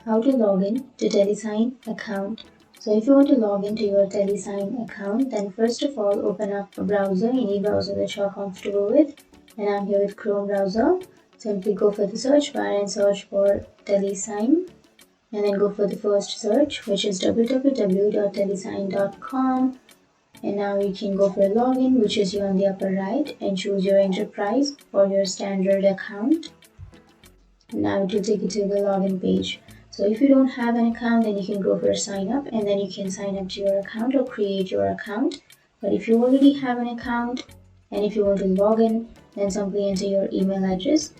How to log in to Telesign account. So if you want to log into your Telesign account, then first of all open up a browser, any browser that you're comfortable with. And I'm here with Chrome browser. Simply go for the search bar and search for Telesign. And then go for the first search, which is www.telesign.com. And now you can go for login, which is here on the upper right, and choose your enterprise or your standard account. Now it will take you to the login page. So if you don't have an account, then you can go for sign up, and then you can sign up to your account or create your account. But if you already have an account and if you want to log in, then simply enter your email address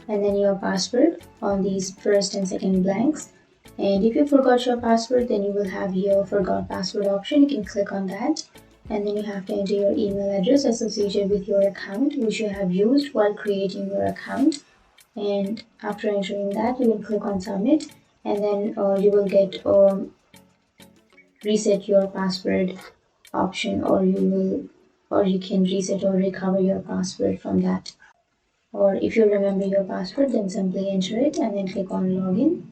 and then your password on these first and second blanks. And if you forgot your password, then you will have your forgot password option. You can click on that, and then you have to enter your email address associated with your account which you have used while creating your account. And after entering that, you will click on submit, and then you will get reset your password option, or you can reset or recover your password from that. Or if you remember your password, then simply enter it and then click on login.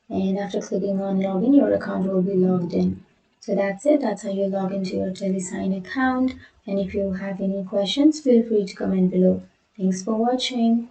And after clicking on login, your account will be logged in. So that's it. That's how you log into your Telesign account. And if you have any questions, feel free to comment below. Thanks for watching.